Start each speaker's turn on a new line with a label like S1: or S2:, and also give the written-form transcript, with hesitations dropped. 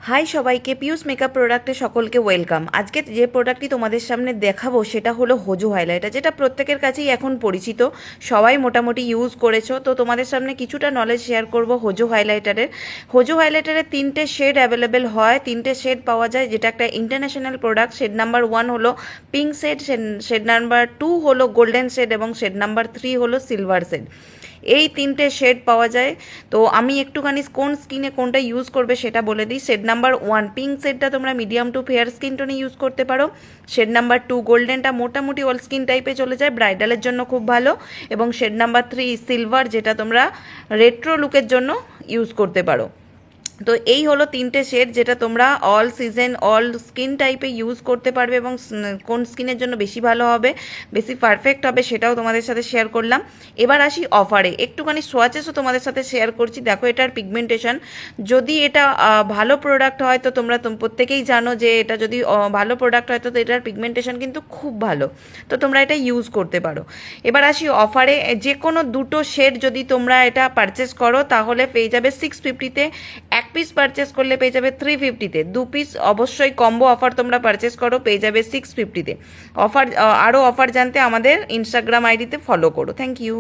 S1: High সবাইকে, পিউস makeup প্রোডাক্টে সকলকে ওয়েলকাম। আজকে যে প্রোডাক্টটি তোমাদের সামনে দেখাবো সেটা হলো হোজো হাইলাইটার, যেটা প্রত্যেকের কাছেই এখন পরিচিত, সবাই মোটামুটি ইউজ করেছো। তো তোমাদের সামনে কিছুটা নলেজ শেয়ার করব হোজো হাইলাইটারের। হোজো হাইলাইটারের 3টে শেড অ্যাভেলেবেল হয়, 3টে শেড পাওয়া যায়, যেটা একটা ইন্টারন্যাশনাল প্রোডাক্ট। শেড নাম্বার 1 হলো পিঙ্ক শেড, শেড নাম্বার 2 হলো গোল্ডেন শেড এবং শেড নাম্বার 3 হলো সিলভার শেড। এই 3টে শেড পাওয়া যায়। তো আমি একটুখানি কোন স্কিনে কোনটা ইউজ করবে সেটা বলে দিই। শেড নাম্বার 1 পিঙ্ক শেডটা তোমরা মিডিয়াম টু ফেয়ার স্কিন টোনে ইউজ করতে পারো। শেড নাম্বার 2 গোল্ডেনটা মোটামুটি অল স্কিন টাইপে চলে যায়, ব্রাইডালের জন্য খুব ভালো। এবং শেড নাম্বার 3 সিলভার, যেটা তোমরা রেট্রো লুকের জন্য ইউজ করতে পারো। তো এই হলো 3টে শেড, যেটা তোমরা অল সিজন অল স্কিন টাইপে ইউজ করতে পারবে এবং কোন স্কিনের জন্য বেশি ভালো হবে, বেশি পারফেক্ট হবে, সেটাও তোমাদের সাথে শেয়ার করলাম। এবার আসি অফারে, একটুখানি সোয়াচেসও তোমাদের সাথে শেয়ার করছি। দেখো এটার পিগমেন্টেশন, যদি এটা ভালো প্রোডাক্ট হয় তো তোমরা প্রত্যেকেই জানো যে এটা যদি ভালো প্রোডাক্ট হয় তো এটার পিগমেন্টেশন কিন্তু খুব ভালো, তো তোমরা এটা ইউজ করতে পারো। এবার আসি অফারে, যে কোনো দুটো শেড যদি তোমরা এটা পারচেস করো তাহলে পেয়ে যাবে 650-তে, এক পিস পারচেস করলে পেয়ে যাবে 350-তে, 2 পিস অবশ্যই কম্বো অফার তোমরা পারচেস করো পেয়ে যাবে 650-তে। অফার আরও অফার জানতে আমাদের ইনস্টাগ্রাম আইডিতে ফলো করো। Thank you.